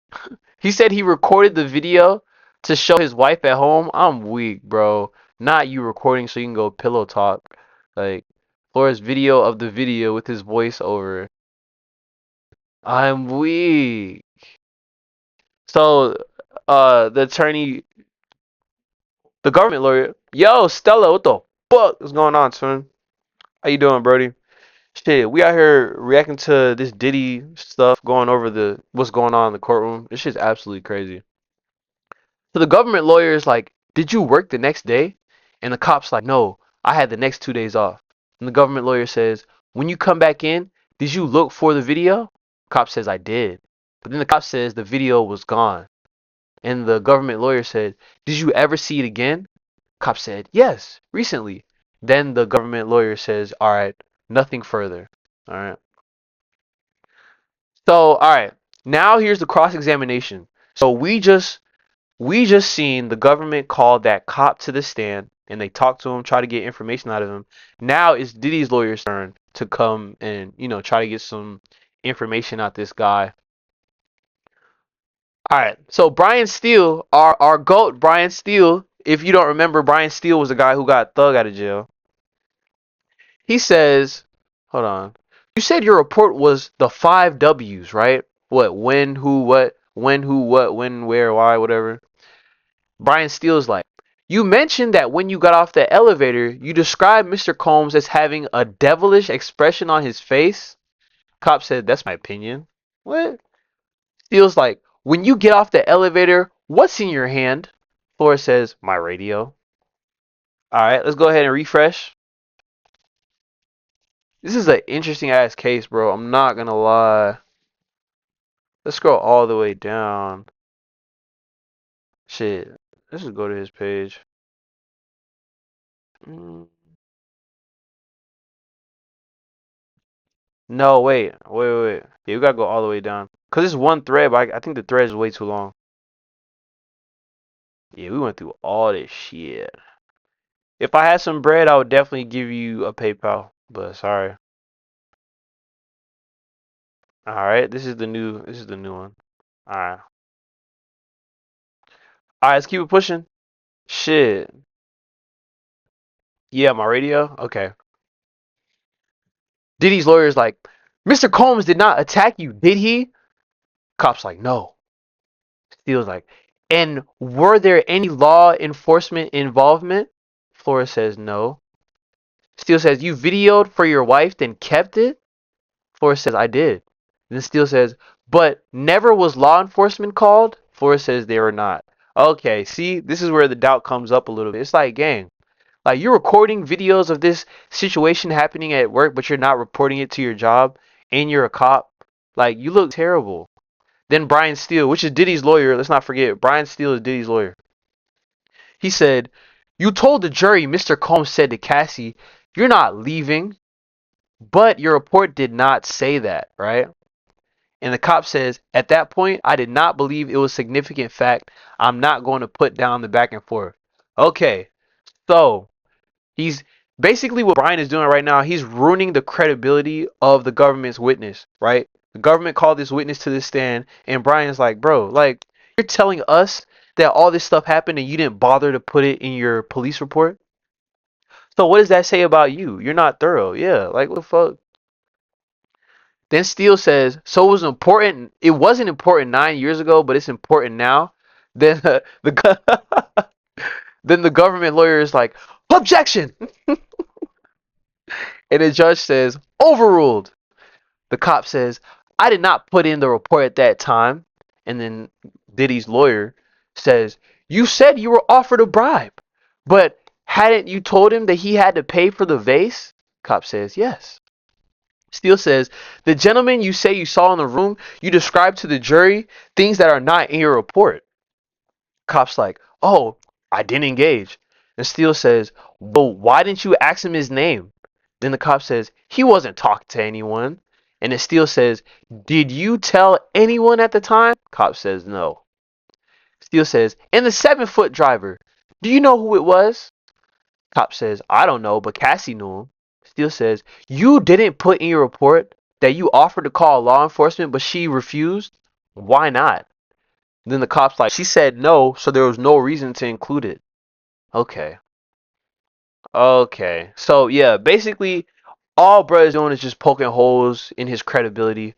said he recorded the video to show his wife at home. I'm weak, bro. Not you recording so you can go pillow talk. Like Flores video of the video with his voice over. I'm weak. So, the government lawyer, yo, Stella, what the fuck is going on, son? How you doing, Brody? Shit, we out here reacting to this Diddy stuff, going over what's going on in the courtroom. This shit's absolutely crazy. So the government lawyer is like, "Did you work the next day?" And the cop's like, "No, I had the next 2 days off." And the government lawyer says, "When you come back in, did you look for the video?" Cop says, "I did." But then the cop says the video was gone. And the government lawyer said, "Did you ever see it again?" Cop said, "Yes, recently." Then the government lawyer says, "All right, nothing further." All right. So, all right. Now here's the cross-examination. So we just seen the government call that cop to the stand, and they talked to him, try to get information out of him. Now it's Diddy's lawyer's turn to come and try to get some information out this guy. All right, so Brian Steele, our GOAT, Brian Steele. If you don't remember, Brian Steele was the guy who got Thug out of jail. He says, hold on. You said your report was the 5 W's, right? What, when, who, what, when, where, why, whatever. Brian Steele's like, you mentioned that when you got off the elevator, you described Mr. Combs as having a devilish expression on his face. Cop said, that's my opinion. What? Steele's like, when you get off the elevator, what's in your hand? Flores says, my radio. All right, let's go ahead and refresh. This is an interesting ass case, bro. I'm not gonna lie. Let's scroll all the way down. Shit. Let's just go to his page. No, wait. Yeah, we gotta go all the way down. Cause it's one thread, but I think the thread is way too long. Yeah, we went through all this shit. If I had some bread, I would definitely give you a PayPal. But sorry. Alright, this is the new one. Alright. Alright, let's keep it pushing. Shit. Yeah, my radio? Okay. Diddy's lawyer's like, Mr. Combs did not attack you, did he? Cop's like, no. Steele's like, and were there any law enforcement involvement? Flores says no. Steele says, you videoed for your wife, then kept it? Flores says, I did. Then Steele says, but never was law enforcement called? Flores says they were not. Okay, see, this is where the doubt comes up a little bit. It's like, gang, like you're recording videos of this situation happening at work, but you're not reporting it to your job, and you're a cop. Like, you look terrible. Then Brian Steele, which is Diddy's lawyer, let's not forget, Brian Steele is Diddy's lawyer. He said, you told the jury Mr. Combs said to Cassie, you're not leaving, but your report did not say that, right? And the cop says, at that point, I did not believe it was significant fact. I'm not going to put down the back and forth. Okay, so he's basically what Brian is doing right now. He's ruining the credibility of the government's witness, right? The government called this witness to the stand, and Brian's like, bro, like, you're telling us that all this stuff happened and you didn't bother to put it in your police report? So what does that say about you? You're not thorough. Yeah, like, what the fuck? Then Steele says, so it was important. It wasn't important 9 years ago, but it's important now. Then then the government lawyer is like, objection. And the judge says, overruled. The cop says, I did not put in the report at that time. And then Diddy's lawyer says, you said you were offered a bribe, but hadn't you told him that he had to pay for the vase? Cop says, yes. Steele says, the gentleman you say you saw in the room, you described to the jury things that are not in your report. Cop's like, oh, I didn't engage. And Steele says, well, why didn't you ask him his name? Then the cop says, he wasn't talking to anyone. And then Steele says, did you tell anyone at the time? Cop says, no. Steele says, and the 7-foot driver, do you know who it was? Cop says, I don't know, but Cassie knew him. Steele says, you didn't put in your report that you offered to call law enforcement, but she refused? Why not? Then the cop's like, she said no, so there was no reason to include it. Okay. Okay. So, yeah, basically, all Brother's doing is just poking holes in his credibility.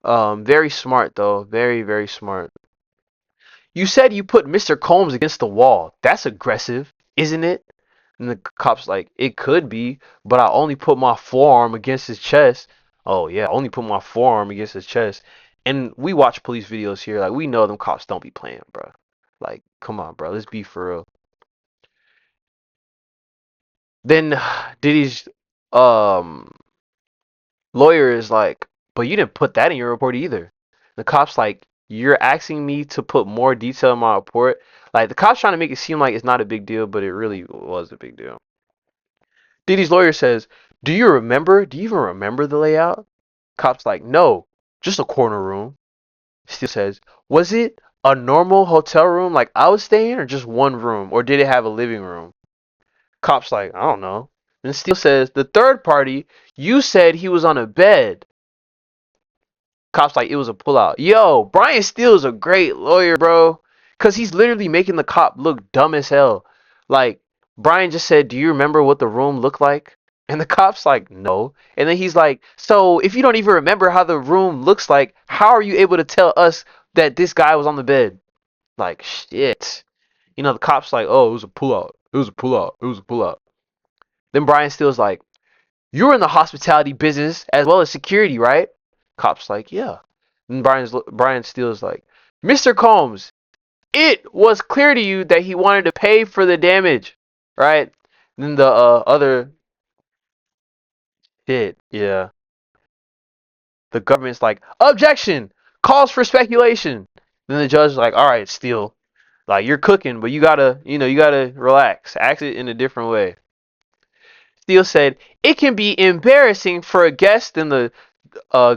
Very smart, though. Very, very smart. You said you put Mr. Combs against the wall. That's aggressive, isn't it? And the cop's like, it could be, but I only put my forearm against his chest. Oh, yeah, I only put my forearm against his chest. And we watch police videos here. Like, we know them cops don't be playing, bro. Like, come on, bro. Let's be for real. Then Diddy's um lawyer is like, but you didn't put that in your report either. The cop's like, you're asking me to put more detail in my report. Like, the cop's trying to make it seem like it's not a big deal, but it really was a big deal. Diddy's lawyer says, do you remember? Do you even remember the layout? Cop's like, no, just a corner room. Steele says, was it a normal hotel room like I was staying, or just one room, or did it have a living room? Cop's like, I don't know. And Steele says, the third party, you said he was on a bed. Cop's like, it was a pullout. Yo, Brian Steele is a great lawyer, bro. Because he's literally making the cop look dumb as hell. Like, Brian just said, do you remember what the room looked like? And the cop's like, no. And then he's like, so if you don't even remember how the room looks like, how are you able to tell us that this guy was on the bed? Like, shit. You know, the cop's like, oh, it was a pullout. It was a pullout. It was a pullout. Then Brian Steele's like, you're in the hospitality business as well as security, right? Cop's like, yeah. And Brian Steele's like, Mr. Combs, it was clear to you that he wanted to pay for the damage, right? And then the other shit, yeah. The government's like, objection, calls for speculation. Then the judge's like, all right, Steele, like you're cooking, but you gotta relax, act it in a different way. Steele said, it can be embarrassing for a guest. And the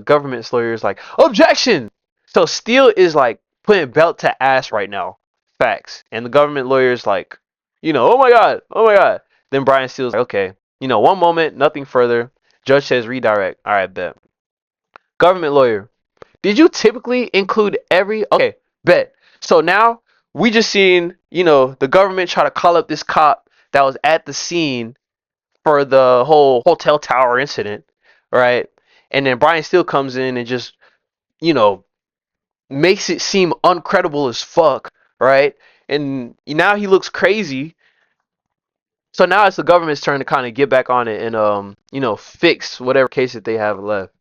government's lawyer is like, objection! So Steele is like putting belt to ass right now. Facts. And the government lawyer is like, oh my God, oh my God. Then Brian Steele's like, okay, one moment, nothing further. Judge says redirect. All right, bet. Government lawyer, did you typically include every... Okay, bet. So now we just seen, the government try to call up this cop that was at the scene for the whole hotel tower incident, right? And then Brian Steele comes in and just, makes it seem uncredible as fuck, right? And now he looks crazy. So now it's the government's turn to kind of get back on it and fix whatever case that they have left.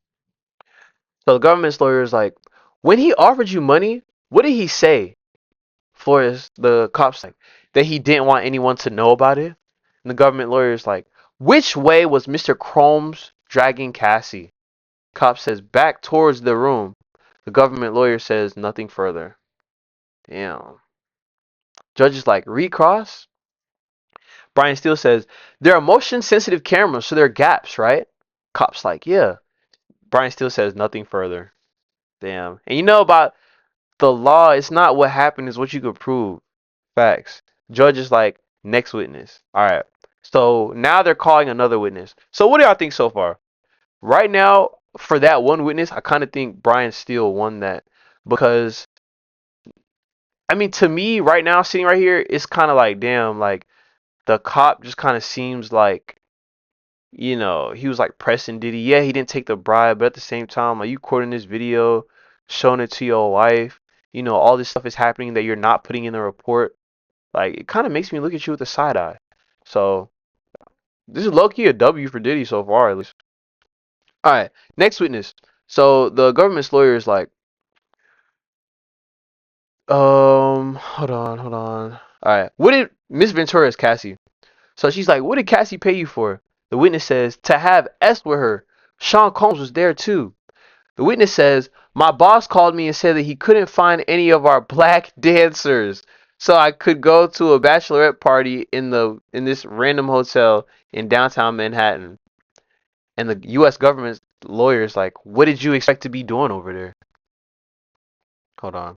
So the government's lawyer is like, when he offered you money, what did he say? Flores, the cop's like, that he didn't want anyone to know about it. And the government lawyer is like, which way was Mr. Combs dragging Cassie? Cop says, back towards the room. The government lawyer says nothing further. Damn. Judge is like, recross? Brian Steele says, there are motion sensitive cameras, so there are gaps, right? Cop's like, yeah. Brian Steele says nothing further. Damn. And about the law, it's not what happened, it's what you could prove. Facts. Judge is like, next witness. Alright. So now they're calling another witness. So what do y'all think so far? Right now, for that one witness, I kind of think Brian Steele won that. Because, to me, right now, sitting right here, it's kind of like, damn, like, the cop just kind of seems like, he was like pressing Diddy. Yeah, he didn't take the bribe, but at the same time, like, you quoting this video, showing it to your wife, all this stuff is happening that you're not putting in the report. Like, it kind of makes me look at you with a side eye. So, This is low key a W for Diddy so far, at least. All right, next witness. So the government's lawyer is like, hold on. All right, what did Miss Ventura is Cassie? So she's like, what did Cassie pay you for? The witness says to have S with her. Sean Combs was there too. The witness says, my boss called me and said that he couldn't find any of our black dancers, so I could go to a bachelorette party in this random hotel in downtown Manhattan. And the U.S. government lawyer's like, what did you expect to be doing over there? Hold on.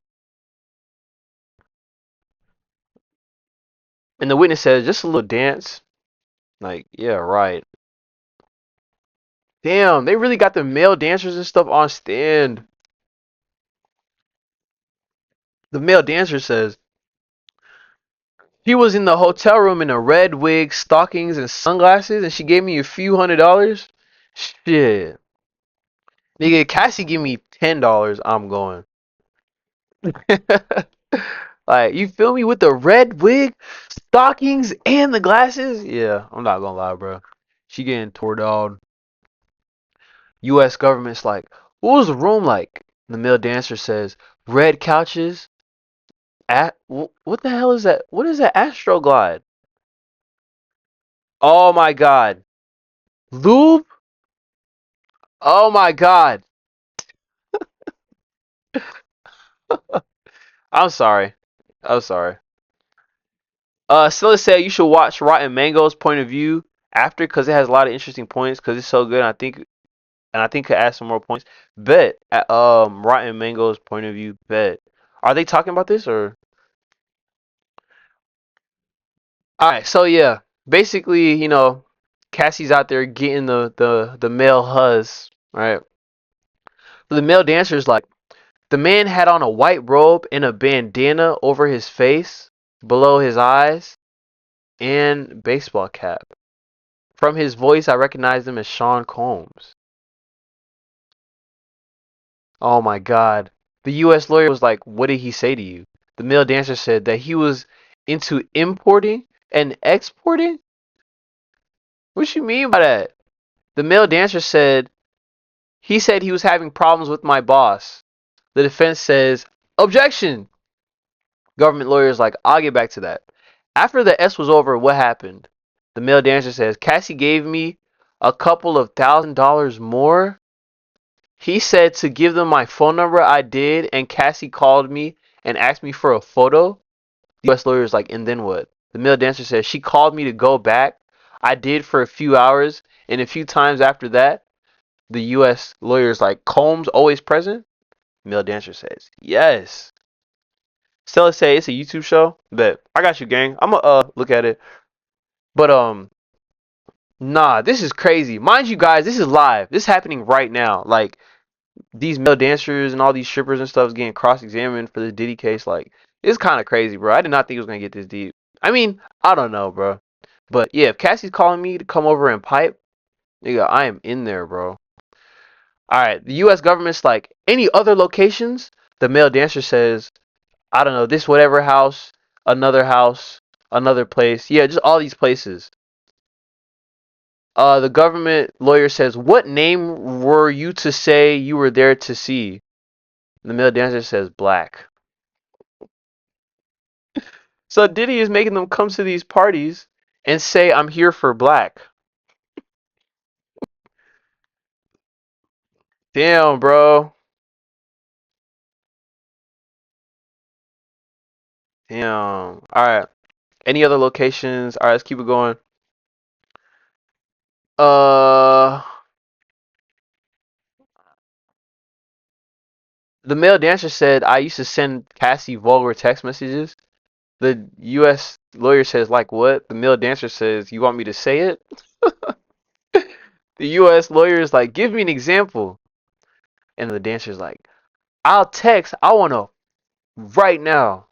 And the witness says, just a little dance. Like, yeah, right. Damn, they really got the male dancers and stuff on stand. The male dancer says, she was in the hotel room in a red wig, stockings, and sunglasses, and she gave me a few $100s. Shit. Nigga, Cassie give me $10, I'm going. Like, you feel me? With the red wig, stockings, and the glasses? Yeah, I'm not gonna lie, bro. She getting tore down. U.S. government's like, what was the room like? The male dancer says, red couches. What the hell is that? What is that Astroglide? Oh my god. Lube? Oh my god. I'm sorry. I'm sorry. Stella said you should watch Rotten Mango's point of view after because it has a lot of interesting points because it's so good. And I think could add some more points. Bet at Rotten Mango's point of view. Bet. Are they talking about this or? All right. So yeah, basically, Cassie's out there getting the male huzz, right? So the male dancer's like, the man had on a white robe and a bandana over his face, below his eyes, and baseball cap. From his voice, I recognized him as Sean Combs. Oh my god. The US lawyer was like, what did he say to you? The male dancer said that he was into importing and exporting? What you mean by that? The male dancer said, he said he was having problems with my boss. The defense says, objection! Government lawyer is like, I'll get back to that. After the S was over, what happened? The male dancer says, Cassie gave me a couple of $1,000 more. He said to give them my phone number. I did, and Cassie called me and asked me for a photo. The U.S. lawyer is like, and then what? The male dancer says, she called me to go back. I did for a few hours, and a few times after that, the U.S. lawyer is like, Combs always present? Male dancer says, yes. Stella say it's a YouTube show. Bet. I got you, gang. I'm gonna look at it. But nah, this is crazy. Mind you guys, this is live. This is happening right now. Like these male dancers and all these strippers and stuff is getting cross-examined for the Diddy case. Like it's kind of crazy, bro. I did not think it was gonna get this deep. I mean, I don't know, bro. But yeah, if Cassie's calling me to come over and pipe, nigga, I am in there, bro. All right, the U.S. government's like any other locations. The male dancer says, I don't know, this whatever house, another place. Yeah, just all these places. The government lawyer says, what name were you to say you were there to see? The male dancer says, Black. So Diddy is making them come to these parties and say, I'm here for Black. Damn, bro. Damn. Alright. Any other locations? Alright, let's keep it going. Uh, the male dancer said, I used to send Cassie vulgar text messages. The U.S. lawyer says, like what? The male dancer says, you want me to say it? The U.S. lawyer is like, give me an example. And the dancer's like, I'll text. I want to right now.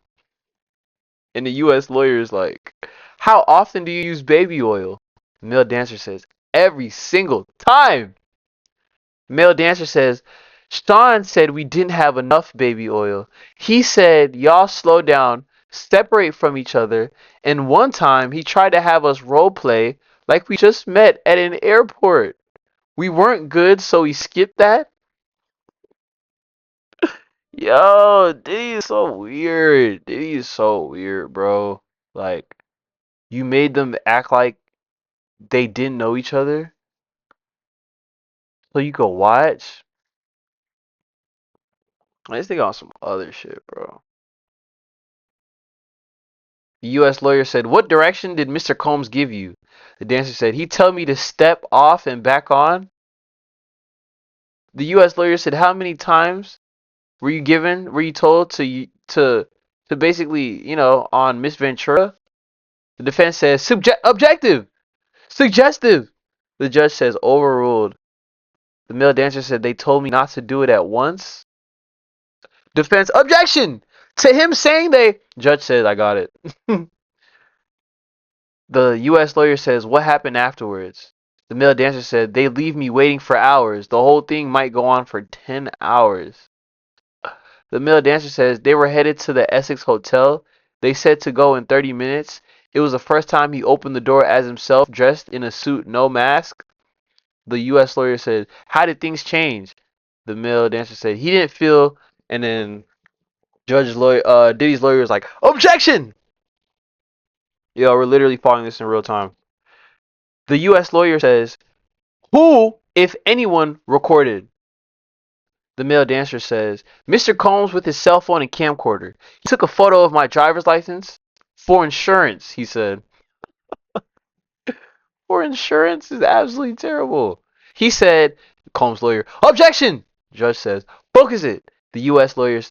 And the U.S. lawyer is like, how often do you use baby oil? The male dancer says, every single time. Male dancer says, Sean said we didn't have enough baby oil. He said, y'all slow down, separate from each other. And one time he tried to have us role play Like we just met at an airport. We weren't good, so we skipped that. Yo, Diddy is so weird. Diddy is so weird, bro. Like, you made them act like they didn't know each other so you could watch. Let's think on some other shit, bro. The U.S. lawyer said, "What direction did Mr. Combs give you?" The dancer said, "He told me to step off and back on." The U.S. lawyer said, "How many times were you told to basically, on Miss Ventura?" The defense says, objective, suggestive. The judge says, "Overruled." The male dancer said, "They told me not to do it at once." Defense, objection to him saying they. Judge says, "I got it." The U.S. lawyer says, "What happened afterwards?" The male dancer said, "They leave me waiting for hours. The whole thing might go on for 10 hours. The male dancer says, "They were headed to the Essex Hotel. They said to go in 30 minutes. It was the first time he opened the door as himself, dressed in a suit, no mask." The U.S. lawyer said, "How did things change?" The male dancer said, "He didn't feel," and then Diddy's lawyer was like, "Objection!" Yo, we're literally following this in real time. The U.S. lawyer says, "Who, if anyone, recorded?" The male dancer says, "Mr. Combs with his cell phone and camcorder. He took a photo of my driver's license for insurance," he said. For insurance is absolutely terrible. He said, Combs' lawyer, "Objection!" Judge says, "Focus it." The U.S. lawyer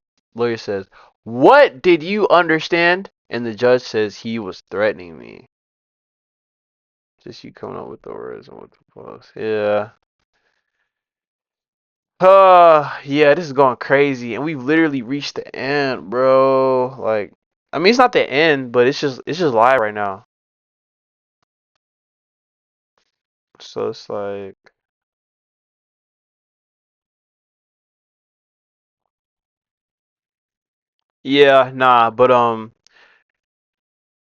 says, "What did you understand?" And the judge says, "He was threatening me." Just you coming up with the words and what the fuck. Yeah. Yeah, this is going crazy, and we've literally reached the end, bro. Like, I mean, it's not the end, but it's just live right now. So it's like, yeah, nah, but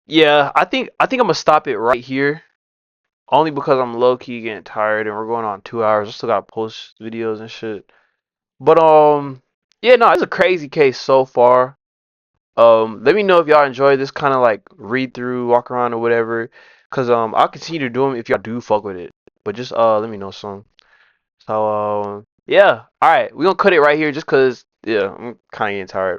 yeah, I think I'm gonna stop it right here, only because I'm low key getting tired, and we're going on 2 hours. I still gotta post videos and shit. But yeah, no, it's a crazy case so far. Let me know if y'all enjoy this kind of like read through, walk around or whatever. Cause I'll continue to do them if y'all do fuck with it. But just let me know some. So yeah, all right, we gonna cut it right here just cause yeah, I'm kind of getting tired.